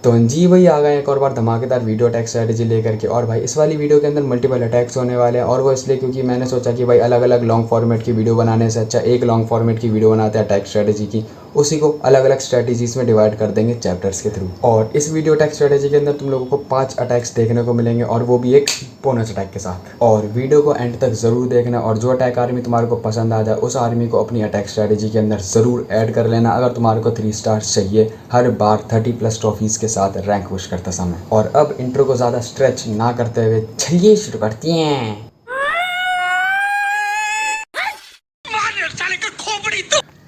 तो जी भाई आ गए एक और बार धमाकेदार वीडियो अटैक स्ट्रेटेजी लेकर के। और भाई इस वाली वीडियो के अंदर मल्टीपल अटैक्स होने वाले हैं, और वो इसलिए क्योंकि मैंने सोचा कि भाई अलग अलग लॉन्ग फॉर्मेट की वीडियो बनाने से अच्छा एक लॉन्ग फॉर्मेट की वीडियो बनाते हैं अटैक स्ट्रेटेजी की, उसी को अलग अलग स्ट्रेटेजीज में डिवाइड कर देंगे चैप्टर्स के थ्रू। और इस वीडियो अटैक स्ट्रेटेजी के अंदर तुम लोगों को 5 अटैक्स देखने को मिलेंगे, और वो भी एक बोनस अटैक के साथ। और वीडियो को एंड तक जरूर देखना, और जो अटैक आर्मी तुम्हारे को पसंद आ जाए उस आर्मी को अपनी अटैक स्ट्रेटेजी के अंदर जरूर ऐड कर लेना, अगर तुम्हारे को 3 स्टार्स चाहिए हर बार 30+ ट्रॉफीज के साथ रैंक पुश करते समय। और अब इंट्रो को ज़्यादा स्ट्रेच ना करते हुए चलिए शुरू करते हैं।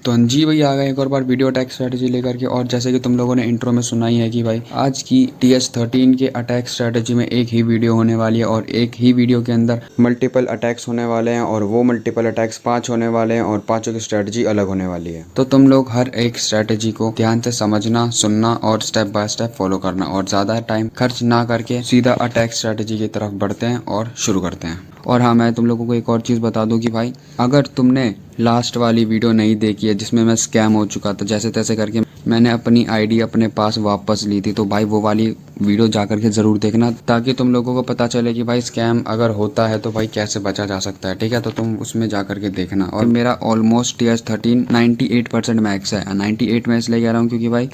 तो जी भाई आ गए एक और बार वीडियो अटैक स्ट्रेटेजी लेकर के। और जैसे कि तुम लोगों ने इंट्रो में सुना ही है कि भाई आज की TH13 के अटैक स्ट्रेटेजी में एक ही वीडियो होने वाली है, और एक ही वीडियो के अंदर मल्टीपल अटैक्स होने वाले हैं, और वो मल्टीपल अटैक्स 5 होने वाले हैं, और पांचों की स्ट्रेटेजी अलग होने वाली है। तो तुम लोग हर एक स्ट्रेटेजी को ध्यान से समझना, सुनना और स्टेप बाय स्टेप फॉलो करना, और ज़्यादा टाइम खर्च ना करके सीधा अटैक स्ट्रेटेजी की तरफ बढ़ते हैं और शुरू करते हैं। और हाँ, मैं तुम लोगों को एक और चीज़ बता दूं कि भाई अगर तुमने लास्ट वाली वीडियो नहीं देखी है जिसमें मैं स्कैम हो चुका था, जैसे तैसे करके मैंने अपनी आईडी अपने पास वापस ली थी, तो भाई वो वाली वीडियो जा करके ज़रूर देखना, ताकि तुम लोगों को पता चले कि भाई स्कैम अगर होता है तो भाई कैसे बचा जा सकता है। ठीक है, तो तुम उसमें जा करके देखना। और मेरा ऑलमोस्ट TH13 98% मैक्स है। 98 मैं इसलिए कह रहा हूँ क्योंकि भाई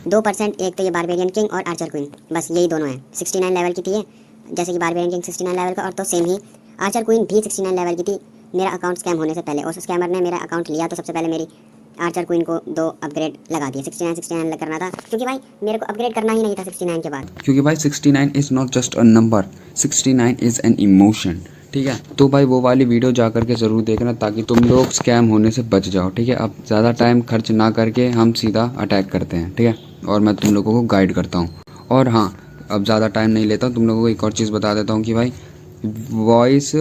2% एक तो ये बारबेरियन किंग और आर्चर क्वीन, बस यही दोनों हैं। 69 लेवल की थी ये, जैसे कि बारबेरियन किंग 69 लेवल का, और तो सेम ही आर्चर क्वीन भी 69 लेवल की थी मेरा अकाउंट स्कैम होने से पहले। उस स्कैमर ने मेरा अकाउंट लिया तो सबसे पहले मेरी आर्चर क्वीन को 2 अपग्रेड लगा दिए। 69 करना था, क्योंकि भाई मेरे को अपग्रेड करना ही नहीं था 69 के बाद। क्योंकि भाई 69 is not just a number, 69 is an emotion. ठीक है, तो भाई वो वाली वीडियो जा करके ज़रूर देखना, ताकि तुम लोग स्कैम होने से बच जाओ। ठीक है, अब ज़्यादा टाइम खर्च ना करके हम सीधा अटैक करते हैं। ठीक है, और मैं तुम लोगों को गाइड करता हूँ। और हाँ, अब ज़्यादा टाइम नहीं लेता हूँ, तुम लोगों को एक और चीज़ बता देता हूँ कि भाई वॉइस,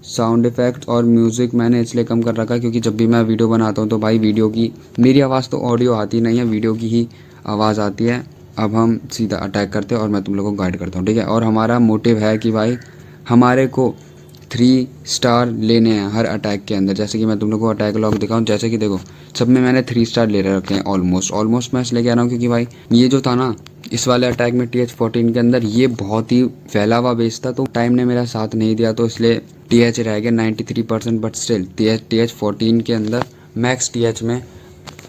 साउंड इफ़ेक्ट और म्यूज़िक मैंने इसलिए कम कर रखा है क्योंकि जब भी मैं वीडियो बनाता हूँ तो भाई वीडियो की मेरी आवाज़ तो ऑडियो आती नहीं है, वीडियो की ही आवाज़ आती है। अब हम सीधा अटैक करते हैं और मैं तुम लोगों को गाइड करता हूँ। ठीक है, और हमारा मोटिव है कि भाई हमारे को 3 स्टार लेने हैं हर अटैक के अंदर। जैसे कि मैं तुम लोगों को अटैक लॉग दिखाऊं, जैसे कि देखो सब में मैंने 3 स्टार ले रखे हैं ऑलमोस्ट मैं इसलिए कह रहा हूँ क्योंकि भाई ये जो था ना इस वाले अटैक में TH14 के अंदर ये बहुत ही फैला हुआ बेस था, तो टाइम ने मेरा साथ नहीं दिया, तो इसलिए TH रह गया 93%। बट स्टिल TH14 के अंदर मैक्स TH में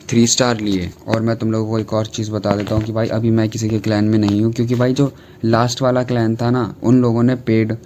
3 स्टार लिए। और मैं तुम लोगों को एक और चीज़ बता देता हूँ कि भाई अभी मैं किसी के क्लैन में नहीं हूँ, क्योंकि भाई जो लास्ट वाला क्लैन था ना उन लोगों ने पेड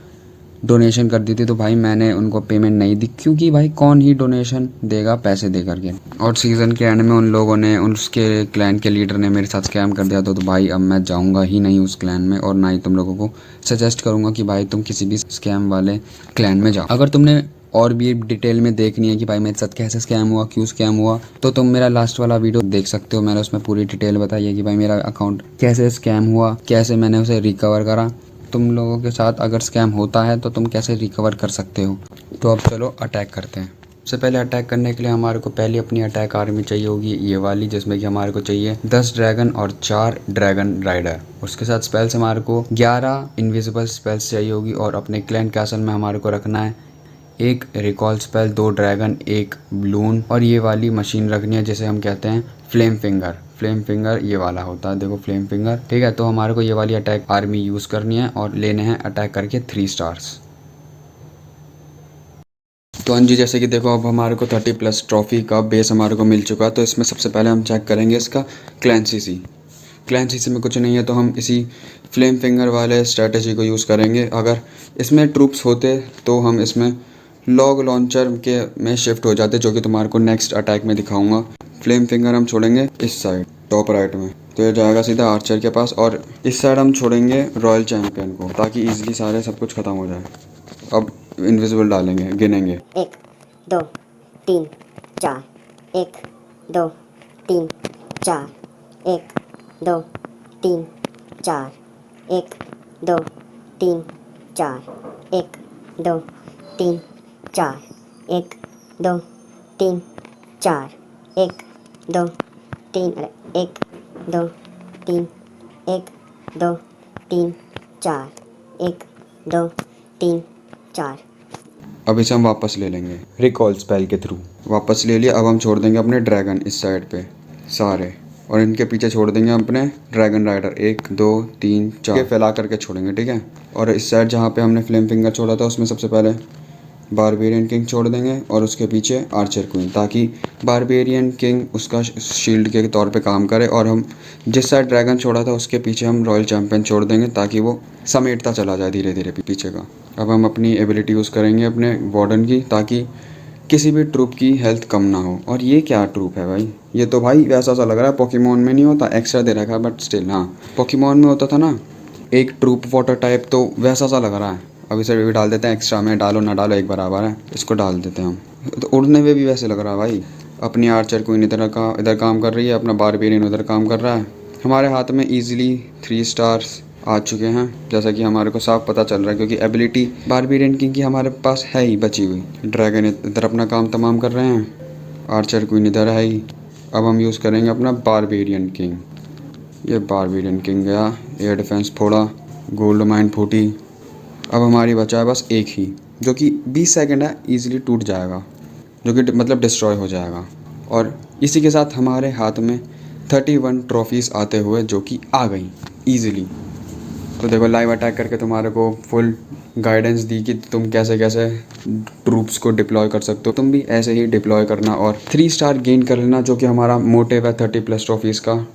डोनेशन कर दी थी, तो भाई मैंने उनको पेमेंट नहीं दी, क्योंकि भाई कौन ही डोनेशन देगा पैसे दे करके। और सीज़न के एंड में उन लोगों ने, उसके क्लैन के लीडर ने मेरे साथ स्कैम कर दिया, तो भाई अब मैं जाऊंगा ही नहीं उस क्लैन में, और ना ही तुम लोगों को सजेस्ट करूंगा कि भाई तुम किसी भी स्कैम वाले क्लैन में जाओ। अगर तुमने और भी डिटेल में देखनी है कि भाई मेरे साथ कैसे स्कैम हुआ, क्यों स्कैम हुआ, तो तुम मेरा लास्ट वाला वीडियो देख सकते हो। मैंने उसमें पूरी डिटेल बताई है कि भाई मेरा अकाउंट कैसे स्कैम हुआ, कैसे मैंने उसे रिकवर करा। तुम लोगों के साथ अगर स्कैम होता है तो तुम कैसे रिकवर कर सकते हो। तो अब चलो अटैक करते हैं। सबसे पहले अटैक करने के लिए हमारे को पहले अपनी अटैक आर्मी चाहिए होगी ये वाली, जिसमें कि हमारे को चाहिए 10 ड्रैगन और 4 ड्रैगन राइडर। उसके साथ स्पेल्स हमारे को 11 इनविजिबल स्पेल्स चाहिए होगी, और अपने क्लैन कैसल में हमारे को रखना है 1 रिकॉल स्पेल, 2 ड्रैगन, 1 बलून, और ये वाली मशीन रखनी है जिसे हम कहते हैं फ्लेम फिंगर। फ्लेम फिंगर ये वाला होता है, देखो फ्लेम फिंगर। ठीक है, तो हमारे को ये वाली अटैक आर्मी यूज़ करनी है और लेने हैं अटैक करके 3 स्टार्स। तो हाँ जी, जैसे कि देखो अब हमारे को 30+ ट्रॉफी का बेस हमारे को मिल चुका है। तो इसमें सबसे पहले हम चेक करेंगे इसका क्लैन CC। क्लैन CC में कुछ नहीं है, तो हम इसी फ्लेम फिंगर वाले स्ट्रेटेजी को यूज़ करेंगे। अगर इसमें ट्रूप्स होते तो हम इसमें लॉग लॉन्चर के में शिफ्ट हो जाते, जो कि तुम्हारे को नेक्स्ट अटैक में दिखाऊंगा। फ्लेम फिंगर हम छोड़ेंगे इस साइड टॉप राइट में, तो ये जाएगा सीधा आर्चर के पास, और इस साइड हम छोड़ेंगे रॉयल चैंपियन को, ताकि इजीली सारे सब कुछ ख़त्म हो जाए। अब इनविजिबल डालेंगे, गिनेंगे 1 2 3 4, 1 2 3 4, 1 2 3 4, 1 2 3 4, 1 2 3 4, 1 2 3 4, 1 2 3 1 2 3 1 2 3 4, 1 2 3 4। अब इसे हम वापस ले लेंगे रिकॉल स्पेल के थ्रू। वापस ले लिया। अब हम छोड़ देंगे अपने ड्रैगन इस साइड पे सारे। और इनके पीछे छोड़ देंगे अपने ड्रैगन राइडर 1 2 3 4 फैला करके छोड़ेंगे, ठीक है। और इस साइड जहाँ पे हमने फ्लेम फिंगर छोड़ा था उसमें सबसे पहले बारबेरियन किंग छोड़ देंगे और उसके पीछे आर्चर क्वीन, ताकि बारबेरियन किंग उसका शील्ड के तौर पे काम करे। और हम जिस साइड ड्रैगन छोड़ा था उसके पीछे हम रॉयल चैंपियन छोड़ देंगे ताकि वो समेटता चला जाए धीरे धीरे पीछे का। अब हम अपनी एबिलिटी यूज़ करेंगे अपने वार्डन की, ताकि किसी भी ट्रूप की हेल्थ कम ना हो। और ये क्या ट्रूप है भाई, ये तो भाई वैसा सा लग रहा है, पोकेमॉन में नहीं होता एक्स्ट्रा दे रखा है बट स्टिल, हाँ पोकेमॉन में होता था ना एक ट्रूप वाटर टाइप, तो वैसा सा लग रहा है। अब इसे भी डाल देते हैं एक्स्ट्रा में, डालो ना डालो एक बराबर है, इसको डाल देते हैं हम। तो उड़ने में भी वैसे लग रहा है भाई। अपनी आर्चर क्वीन इधर काम कर रही है, अपना बारबेरियन उधर काम कर रहा है। हमारे हाथ में ईजिली 3 स्टार्स आ चुके हैं, जैसा कि हमारे को साफ पता चल रहा है, क्योंकि एबिलिटी बारबेरियन की हमारे पास है ही बची हुई। ड्रैगन इधर अपना काम तमाम कर रहे हैं, आर्चर क्वीन इधर है ही। अब हम यूज़ करेंगे अपना बारबेरियन किंग। ये बारबेरियन किंग गया, एयर डिफेंस फोड़ा, गोल्ड माइन फूटी। अब हमारी बचा है बस एक ही, जो कि 20 सेकंड है, ईजिली टूट जाएगा, जो कि मतलब डिस्ट्रॉय हो जाएगा। और इसी के साथ हमारे हाथ में 31 ट्रॉफीज़ आते हुए जो कि आ गई ईजिली। तो देखो लाइव अटैक करके तुम्हारे को फुल गाइडेंस दी कि तुम कैसे कैसे ट्रूप्स को डिप्लॉय कर सकते हो। तुम भी ऐसे ही डिप्लॉय करना और 3 स्टार गेन कर लेना, जो कि हमारा मोटिव है 30+ ट्रॉफीज़ का।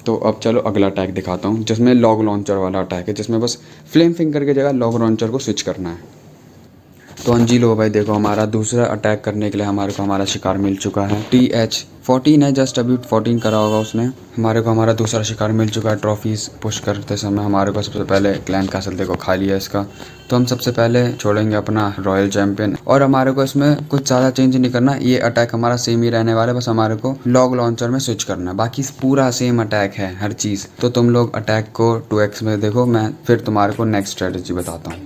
तो अब चलो अगला अटैक दिखाता हूँ, जिसमें लॉग लॉन्चर वाला अटैक है, जिसमें बस फ्लेम फिंगर की जगह लॉग लॉन्चर को स्विच करना है। तो अंजी लो भाई, देखो हमारा दूसरा अटैक करने के लिए हमारे को हमारा शिकार मिल चुका है। TH14 है, जस्ट अभी 14 करा होगा उसने। हमारे को हमारा दूसरा शिकार मिल चुका है। ट्रॉफीज़ पुश करते समय हमारे को सबसे पहले क्लैन कैसल देखो खाली है इसका, तो हम सबसे पहले छोड़ेंगे अपना रॉयल चैंपियन। और हमारे को इसमें कुछ ज़्यादा चेंज नहीं करना, ये अटैक हमारा सेम ही रहने वाला है, बस हमारे को लॉग लॉन्चर में स्विच करना है, बाकी पूरा सेम अटैक है हर चीज़। तो तुम लोग अटैक को 2x में देखो, मैं फिर तुम्हारे को नेक्स्ट स्ट्रेटजी बताता हूँ।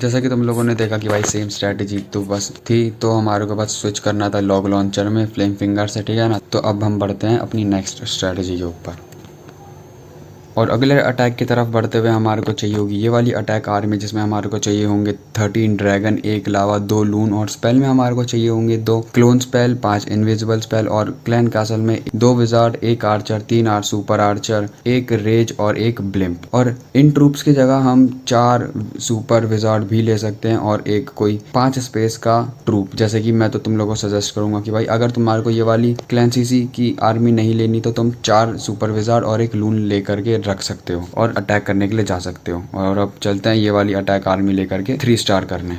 जैसा कि तुम लोगों ने देखा कि भाई सेम स्ट्रैटेजी तो बस थी, तो हमारे को बस स्विच करना था लॉग लॉन्चर में फ्लेम फिंगर से, ठीक है ना। तो अब हम बढ़ते हैं अपनी नेक्स्ट स्ट्रैटेजी के ऊपर और अगले अटैक की तरफ बढ़ते हुए हमारे को चाहिए होगी ये वाली अटैक आर्मी, जिसमें हमारे को चाहिए होंगे 13 ड्रैगन, 1 लावा, 2 लून और स्पेल में हमारे को चाहिए होंगे 2 क्लोन स्पेल, 5 इनविजिबल स्पेल और क्लैन कैसल में 2 wizard, 1 archer, 3 super archer, 1 rage और 1 ब्लिम्प। और इन ट्रूप्स की जगह हम 4 सुपर विजार्ड भी ले सकते हैं और एक कोई 5 स्पेस का ट्रूप। जैसे कि मैं तो तुम लोगों को सजेस्ट करूंगा कि भाई अगर तुम्हारे को ये वाली क्लैन सीसी की आर्मी नहीं लेनी तो तुम 4 सुपर विजार्ड और 1 लून लेकर के रख सकते हो और अटैक करने के लिए जा सकते हो। और अब चलते हैं ये वाली अटैक आर्मी लेकर के 3 स्टार करने।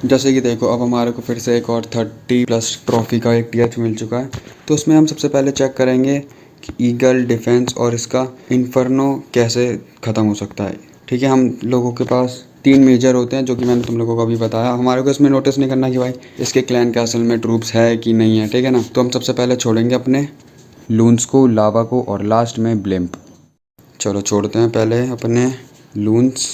जैसे कि देखो अब हमारे को फिर से एक और 30+ ट्रॉफी का एक TH मिल चुका है। तो उसमें हम सबसे पहले चेक करेंगे कि ईगल, डिफेंस और इसका इन्फर्नो कैसे ख़त्म हो सकता है। ठीक है, हम लोगों के पास 3 मेजर होते हैं, जो कि मैंने तुम लोगों को अभी बताया। हमारे को इसमें नोटिस नहीं करना कि भाई इसके क्लैन कैसल में ट्रूप्स है कि नहीं है, ठीक है ना। तो हम सबसे पहले छोड़ेंगे अपने लून्स को, लावा को और लास्ट में ब्लिम्प। चलो छोड़ते हैं पहले अपने लून्स,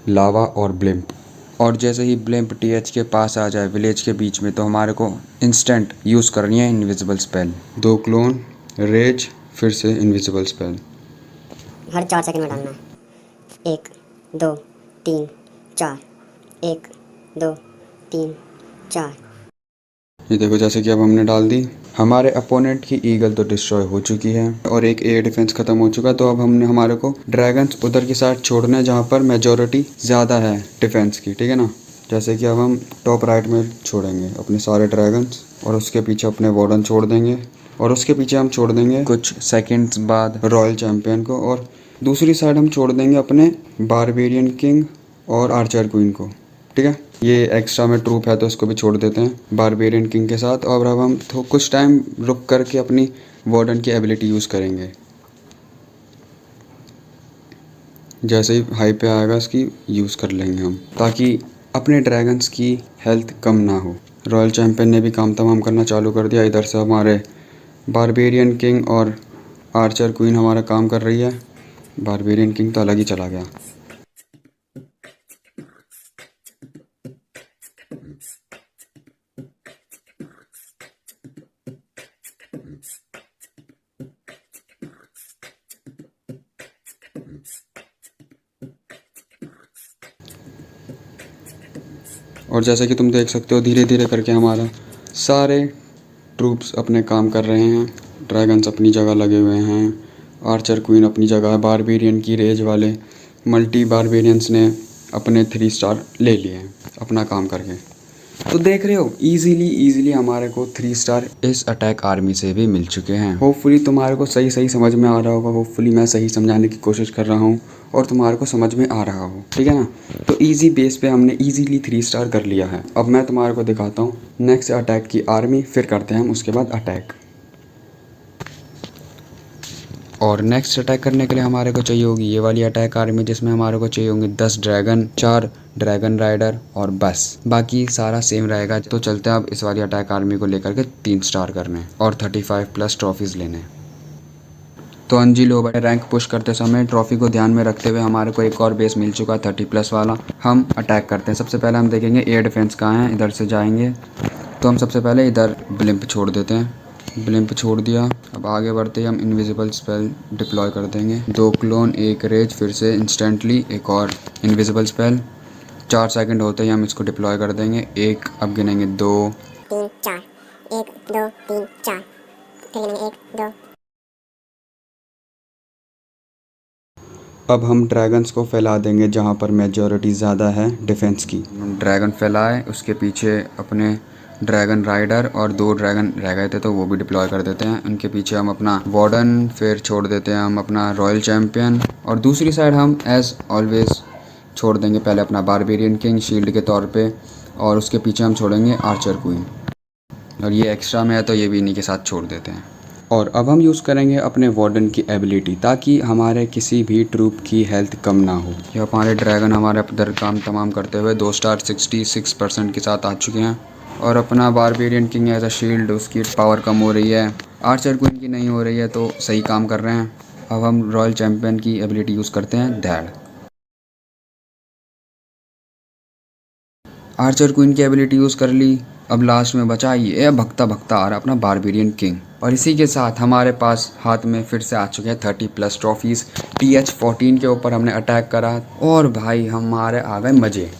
लावा और ब्लिम्प। और जैसे ही ब्लिम्प TH के पास आ जाए विलेज के बीच में, तो हमारे को इंस्टेंट यूज़ करनी है इनविजिबल स्पेल। 2 क्लोन, रेज, फिर से इनविजिबल स्पेल। हर 4 सेकंड में डालना है। 1 2 3 4, 1 2 3 4। ये देखो जैसे कि अब हमने डाल दी हमारे अपोनेंट की ईगल तो डिस्ट्रॉय हो चुकी है और एक एयर डिफेंस खत्म हो चुका है। तो अब हमने हमारे को ड्रैगन्स उधर की साइड छोड़ना है जहाँ पर मेजोरिटी ज़्यादा है डिफेंस की, ठीक है ना। जैसे कि अब हम टॉप राइट में छोड़ेंगे अपने सारे ड्रैगन्स और उसके पीछे अपने वार्डन छोड़ देंगे और उसके पीछे हम छोड़ देंगे कुछ सेकेंड्स बाद रॉयल चैम्पियन को और दूसरी साइड हम छोड़ देंगे अपने बारबेरियन किंग और आर्चर क्वीन को, ठीक है। ये एक्स्ट्रा में ट्रूप है तो इसको भी छोड़ देते हैं बारबेरियन किंग के साथ। और अब हम तो कुछ टाइम रुक करके अपनी वार्डन की एबिलिटी यूज़ करेंगे। जैसे ही हाई पे आएगा इसकी यूज़ कर लेंगे हम, ताकि अपने ड्रैगन्स की हेल्थ कम ना हो। रॉयल चैम्पियन ने भी काम तमाम करना चालू कर दिया। इधर से हमारे बारबेरियन किंग और आर्चर क्वीन हमारा काम कर रही है। बारबेरियन किंग तो अलग ही चला गया। और जैसे कि तुम देख सकते हो धीरे धीरे करके हमारा सारे ट्रूप्स अपने काम कर रहे हैं। ड्रैगन्स अपनी जगह लगे हुए हैं, आर्चर क्वीन अपनी जगह, बारबेरियन की रेज वाले मल्टी बारबेरियंस ने अपने 3 स्टार ले लिए हैं अपना काम करके। तो देख रहे हो इजीली हमारे को 3 स्टार इस अटैक आर्मी से भी मिल चुके हैं। होपफुली तुम्हारे को सही समझ में आ रहा होगा। होपफुली मैं सही समझाने की कोशिश कर रहा हूँ और तुम्हारे को समझ में आ रहा हो, ठीक है ना। तो इजी बेस पे हमने इजीली 3 स्टार कर लिया है। अब मैं तुम्हारे को दिखाता हूँ नेक्स्ट अटैक की आर्मी, फिर करते हैं हम उसके बाद अटैक। और नेक्स्ट अटैक करने के लिए हमारे को चाहिए होगी ये वाली अटैक आर्मी, जिसमें हमारे को चाहिए होंगे 10 ड्रैगन, 4 ड्रैगन राइडर और बस बाकी सारा सेम रहेगा। तो चलते हैं अब इस वाली अटैक आर्मी को लेकर के 3 स्टार करने और 35+ ट्रॉफीज़ लेने। तो अंजी लो भाई, रैंक पुश करते समय ट्रॉफी को ध्यान में रखते हुए हमारे को एक और बेस मिल चुका है 30+ वाला। हम अटैक करते हैं। सबसे पहले हम देखेंगे एयर डिफेंस कहाँ है। इधर से जाएंगे तो हम सबसे पहले इधर ब्लिम्प छोड़ देते हैं। ब्लिम्प छोड़ दिया। अब आगे बढ़ते ही हम इनविजिबल स्पेल डिप्लॉय कर देंगे। 2 क्लोन, 1 रेज, फिर से इंस्टेंटली एक और इनविजिबल स्पेल। 4 सेकंड होते ही हम इसको डिप्लॉय कर देंगे। 1, अब गिनेंगे 2 3 4, 1 2 3 4, फिर गिनेंगे 1 2। अब हम ड्रैगन्स को फैला देंगे जहाँ पर मेजॉरिटी ज़्यादा है डिफेंस की। हम ड्रैगन फैलाए, उसके पीछे अपने ड्रैगन राइडर और 2 ड्रैगन रह गए थे तो वो भी डिप्लॉय कर देते हैं। उनके पीछे हम अपना वार्डन, फिर छोड़ देते हैं हम अपना रॉयल चैम्पियन और दूसरी साइड हम एज़ ऑलवेज छोड़ देंगे पहले अपना बारबेरियन किंग शील्ड के तौर पे और उसके पीछे हम छोड़ेंगे आर्चर क्वीन। और ये एक्स्ट्रा में है तो ये भी इन्हीं के साथ छोड़ देते हैं। और अब हम यूज़ करेंगे अपने वार्डन की एबिलिटी, ताकि हमारे किसी भी ट्रूप की हेल्थ कम ना हो। ये हमारे ड्रैगन हमारे इधर काम तमाम करते हुए 2 स्टार 66% के साथ आ चुके हैं। और अपना barbarian king as a shield, उसकी पावर कम हो रही है, आर्चर क्वीन की नहीं हो रही है, तो सही काम कर रहे हैं। अब हम रॉयल चैम्पियन की एबिलिटी यूज़ करते हैं डैड। आर्चर क्वीन की एबिलिटी यूज़ कर ली। अब लास्ट में बचा ये भगता आ रहा अपना बारबेरियन किंग। और इसी के साथ हमारे पास हाथ में फिर से आ चुके हैं 30+ ट्रॉफीज़। TH14 के ऊपर हमने अटैक करा और भाई हमारे आ गए मज़े।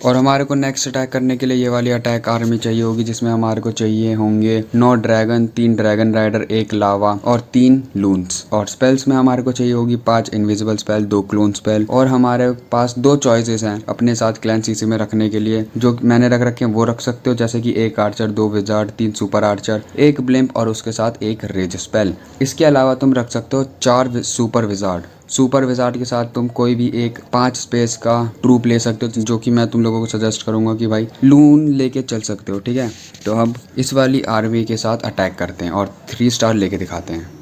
और हमारे को नेक्स्ट अटैक करने के लिए ये वाली अटैक आर्मी चाहिए होगी, जिसमें हमारे को चाहिए होंगे 9 ड्रैगन, 3 ड्रैगन राइडर, 1 लावा और 3 लून्स। और स्पेल्स में हमारे को चाहिए होगी 5 इनविजिबल स्पेल, 2 क्लोन स्पेल। और हमारे पास 2 चॉइसेस हैं अपने साथ क्लैन सीसी में रखने के लिए, जो मैंने रख रखे हैं वो रख सकते हो, जैसे कि 1 Archer, 2 wizard, 3 super archer, 1 blimp और उसके साथ 1 रेज स्पेल। इसके अलावा तुम रख सकते हो 4 सुपर विजार्ड। सुपर विजार्ड के साथ तुम कोई भी एक 5 स्पेस का ट्रूप ले सकते हो, जो कि मैं तुम लोगों को सजेस्ट करूंगा कि भाई लून लेके चल सकते हो, ठीक है। तो हम इस वाली आर्मी के साथ अटैक करते हैं और 3 स्टार लेके दिखाते हैं।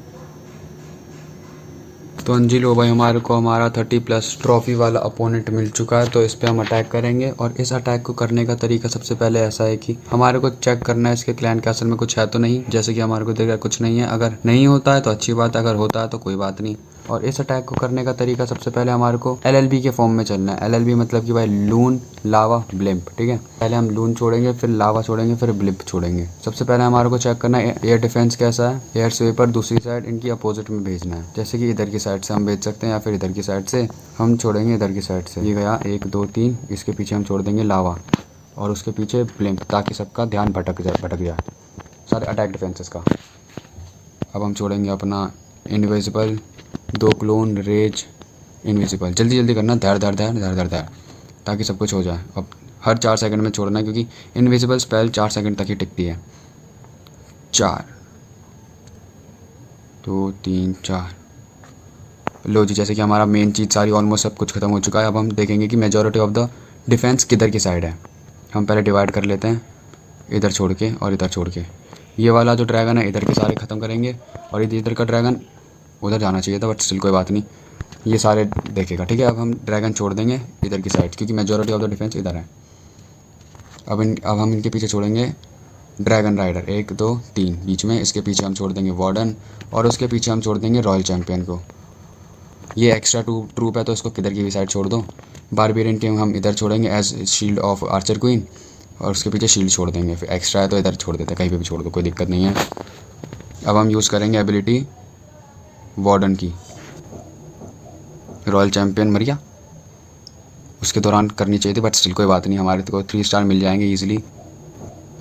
तो अंजी लो भाई, हमारे को हमारा 30+ ट्रॉफी वाला अपोनेंट मिल चुका है। तो इस पे हम अटैक करेंगे और इस अटैक को करने का तरीका सबसे पहले ऐसा है कि हमारे को चेक करना है इसके क्लैन के असल में कुछ है तो नहीं। जैसे कि हमारे को देखा कुछ नहीं है, अगर नहीं होता है तो अच्छी बात है, अगर होता है तो कोई बात नहीं। और इस अटैक को करने का तरीका सबसे पहले हमारे को LLB के फॉर्म में चलना है। LLB मतलब कि भाई लून, लावा, ब्लिम्प, ठीक है। पहले हम लून छोड़ेंगे, फिर लावा छोड़ेंगे, फिर ब्लिम्प छोड़ेंगे। सबसे पहले हमारे को चेक करना है एयर डिफेंस कैसा है। एयर स्वीपर दूसरी साइड इनकी अपोजिट में भेजना है, जैसे कि इधर की साइड से हम भेज सकते हैं या फिर इधर की साइड से हम छोड़ेंगे। इधर की साइड से ये गया 1 2 3, इसके पीछे हम छोड़ देंगे लावा और उसके पीछे ब्लिम्प, ताकि सबका ध्यान भटक जाए। सारे अटैक डिफेंसेस का। अब हम छोड़ेंगे अपना इनविजिबल, 2 क्लोन, रेज, इनविजिबल। जल्दी जल्दी करना, धैर धैर धैर धैर धैर धैर, ताकि सब कुछ हो जाए। अब हर 4 सेकंड में छोड़ना है, क्योंकि इनविजिबल स्पेल 4 सेकंड तक ही टिकती है। 4, 2, 3, 4। लो जी, जैसे कि हमारा मेन चीज़ सारी ऑलमोस्ट सब कुछ ख़त्म हो चुका है। अब हम देखेंगे कि मेजॉरिटी ऑफ द डिफेंस किधर की साइड है। हम पहले डिवाइड कर लेते हैं, इधर छोड़ के और इधर छोड़ के। ये वाला जो ड्रैगन है इधर के सारे ख़त्म करेंगे, और इधर का ड्रैगन उधर जाना चाहिए था, बट स्टिल कोई बात नहीं, ये सारे देखेगा, ठीक है। अब हम ड्रैगन छोड़ देंगे इधर की साइड, क्योंकि मेजॉरिटी ऑफ द डिफेंस इधर है। अब हम इनके पीछे छोड़ेंगे ड्रैगन राइडर, 1, 2, 3 बीच में। इसके पीछे हम छोड़ देंगे वार्डन, और उसके पीछे हम छोड़ देंगे रॉयल चैम्पियन को। ये एक्स्ट्रा ट्रूप है तो इसको किधर की भी साइड छोड़ दो। बारबेरियन टीम हम इधर छोड़ेंगे as shield of archer queen, और उसके पीछे शील्ड छोड़ देंगे। फिर एक्स्ट्रा है तो इधर छोड़ देते हैं, कहीं पे भी छोड़ दो, कोई दिक्कत नहीं है। अब हम यूज़ करेंगे एबिलिटी वार्डन की। रॉयल चैम्पियन मर गया, उसके दौरान करनी चाहिए थी, बट स्टिल कोई बात नहीं, हमारे को 3 स्टार मिल जाएंगे ईजिली,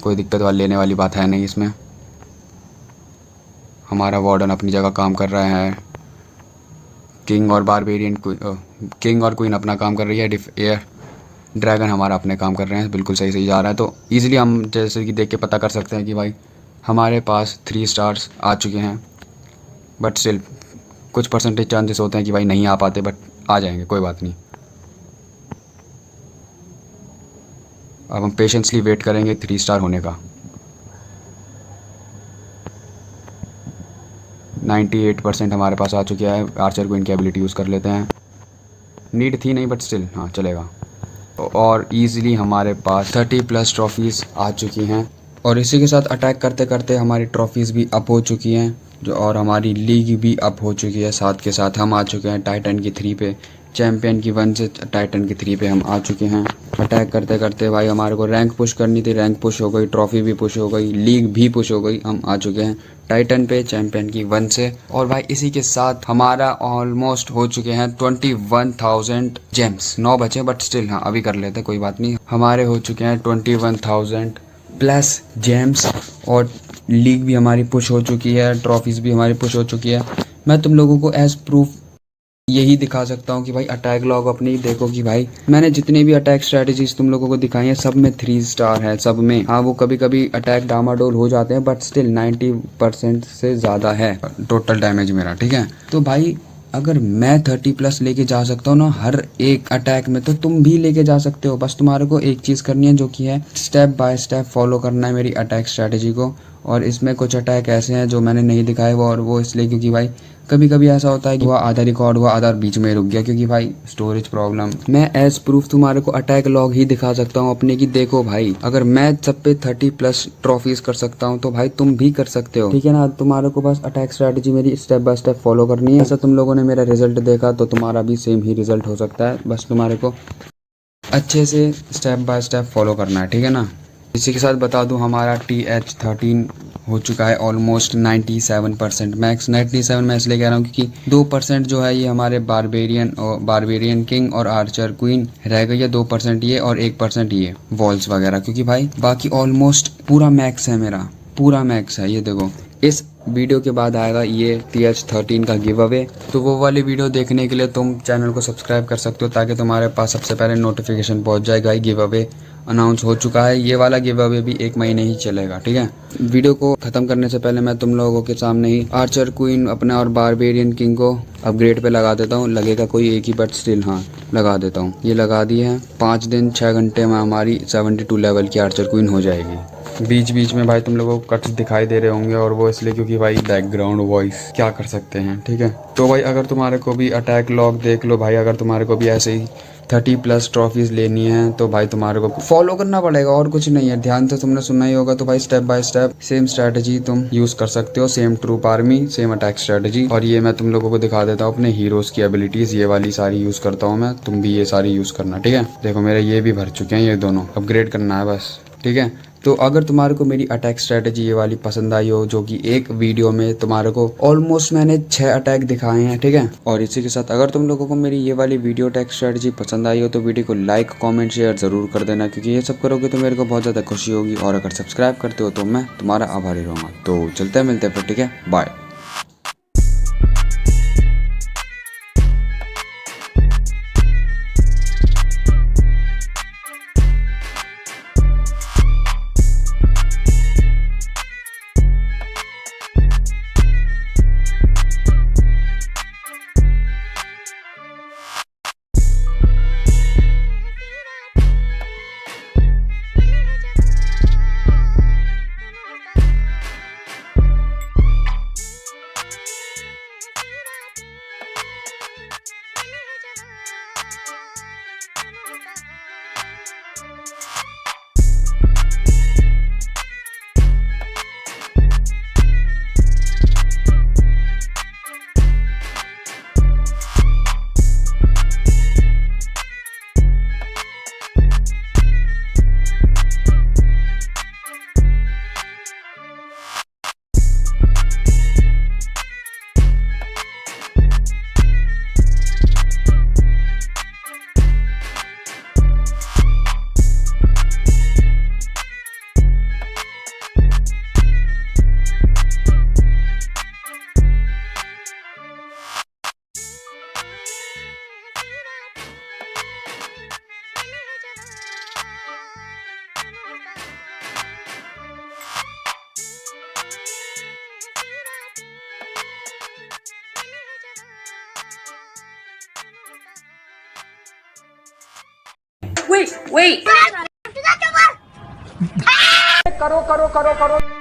कोई दिक्कत वाली लेने वाली बात है नहीं इसमें। हमारा वार्डन अपनी जगह काम कर रहा है, किंग और बारबेरियन किंग और क्वीन अपना काम कर रही है, एयर ड्रैगन हमारा अपने काम कर रहे हैं, बिल्कुल सही सही जा रहा है। तो ईजिली हम जैसे कि देख के पता कर सकते हैं कि भाई हमारे पास 3 स्टार्स आ चुके हैं, बट स्टिल कुछ परसेंटेज चांसेस होते हैं कि भाई नहीं आ पाते, बट आ जाएंगे, कोई बात नहीं। अब हम पेशेंसली वेट करेंगे 3 स्टार होने का। 98% हमारे पास आ चुका है। आर्चर क्वीन की एबिलिटी यूज़ कर लेते हैं, नीड थी नहीं बट स्टिल हाँ चलेगा। और ईज़िली हमारे पास 30+ ट्रॉफीज़ आ चुकी हैं, और इसी के साथ अटैक करते करते हमारी ट्रॉफीज़ भी अप हो चुकी हैं, जो और हमारी लीग भी अप हो चुकी है। साथ के साथ हम आ चुके हैं टाइटन की 3 पे, चैम्पियन की 1 से टाइटन की 3 पे हम आ चुके हैं। अटैक करते करते भाई हमारे को रैंक पुश करनी थी, रैंक पुश हो गई, ट्रॉफी भी पुश हो गई, लीग भी पुश हो गई। हम आ चुके हैं टाइटन पे चैम्पियन की 1 से, और भाई इसी के साथ हमारा ऑलमोस्ट हो चुके हैं 21,000 जेम्स। 9 बचे बट स्टिल हाँ अभी कर लेते कोई बात नहीं। हमारे हो चुके हैं 21,000+ जेम्स, और लीग भी हमारी पुश हो चुकी है, ट्रॉफीज़ भी हमारी पुश हो चुकी है। मैं तुम लोगों को एज प्रूफ यही दिखा सकता हूँ कि भाई अटैक लॉग अपनी देखो कि भाई मैंने जितने भी अटैक स्ट्रेटजीज तुम लोगों को दिखाई हैं सब में 3 स्टार है, सब में। हाँ वो कभी कभी अटैक डामाडोल हो जाते हैं, बट स्टिल 90% से ज़्यादा है टोटल डैमेज मेरा, ठीक है। तो भाई अगर मैं 30+ लेके जा सकता हूँ ना हर एक अटैक में, तो तुम भी लेके जा सकते हो। बस तुम्हारे को एक चीज़ करनी है, जो कि है स्टेप बाय स्टेप फॉलो करना है मेरी अटैक स्ट्रैटेजी को। और इसमें कुछ अटैक ऐसे हैं जो मैंने नहीं दिखाए, वो इसलिए क्योंकि भाई कभी कभी ऐसा होता है कि वह आधा रिकॉर्ड हुआ, आधा बीच में रुक गया, क्योंकि भाई स्टोरेज प्रॉब्लम। मैं एज प्रूफ तुम्हारे को अटैक लॉग ही दिखा सकता हूँ अपने की। देखो भाई अगर मैं सब पे 30+ ट्रॉफीज कर सकता हूँ, तो भाई तुम भी कर सकते हो, ठीक है ना। तुम्हारे को बस अटैक स्ट्रैटेजी मेरी स्टेप बाय स्टेप फॉलो करनी है। ऐसा तुम लोगों ने मेरा रिजल्ट देखा तो तुम्हारा भी सेम ही रिजल्ट हो सकता है, बस तुम्हारे को अच्छे से स्टेप बाय स्टेप फॉलो करना है, ठीक है ना। इसी के साथ बता दूं हमारा TH13 हो चुका है ऑलमोस्ट 97% मैक्स। 97 मैं इसलिए कह रहा हूँ क्योंकि 2% जो है ये हमारे बारबेरियन किंग और आर्चर क्वीन रह गई है, 2% ये और 1% ये वॉल्स वगैरह, क्योंकि भाई बाकी ऑलमोस्ट पूरा मैक्स है, मेरा पूरा मैक्स है। ये देखो इस वीडियो के बाद आएगा ये TH13 का गिव अवे, तो वो वाली वीडियो देखने के लिए तुम चैनल को सब्सक्राइब कर सकते हो, ताकि तुम्हारे पास सबसे पहले नोटिफिकेशन पहुंच जाएगा। गिव अवे अनाउंस हो चुका है, ये वाला गिव अवे भी 1 महीने ही चलेगा, ठीक है। वीडियो को ख़त्म करने से पहले मैं तुम लोगों के सामने ही आर्चर क्वीन अपना और बारबेरियन किंग को अपग्रेड पे लगा देता हूँ। लगेगा कोई एक ही, बट स्टिल हाँ लगा देता हूँ। ये लगा दी है, 5 दिन 6 घंटे में हमारी 72 लेवल की आर्चर क्वीन हो जाएगी। बीच बीच में भाई तुम लोगों को कट्स दिखाई दे रहे होंगे, और वो इसलिए क्योंकि भाई बैकग्राउंड वॉइस क्या कर सकते हैं, ठीक है। तो भाई अगर तुम्हारे को भी अटैक लॉग देख लो भाई, अगर तुम्हारे को भी ऐसे ही 30+ ट्रॉफीज़ लेनी है, तो भाई तुम्हारे को फॉलो करना पड़ेगा, और कुछ नहीं है। ध्यान से तुमने सुनना ही होगा, तो भाई step by step same strategy तुम यूज़ कर सकते हो, same troop army, same attack strategy. और ये मैं तुम लोगों को दिखा देता हूँ अपने हीरोज़ की एबिलिटीज़, ये वाली सारी यूज़ करता हूँ मैं, तुम भी ये सारी यूज़ करना, ठीक है। देखो मेरे ये भी भर चुके हैं, ये दोनों अपग्रेड करना है बस, ठीक है। तो अगर तुम्हारे को मेरी अटैक स्ट्रेटजी ये वाली पसंद आई हो, जो कि एक वीडियो में तुम्हारे को ऑलमोस्ट मैंने 6 अटैक दिखाए हैं, ठीक है। और इसी के साथ अगर तुम लोगों को मेरी ये वाली वीडियो अटैक स्ट्रेटजी पसंद आई हो तो वीडियो को लाइक कमेंट शेयर ज़रूर कर देना, क्योंकि ये सब करोगे तो मेरे को बहुत ज़्यादा खुशी होगी। और अगर सब्सक्राइब करते हो तो मैं तुम्हारा आभारी रहूँगा। तो चलते हैं, मिलते हैं फिर, ठीक है, बाय। Wait! करो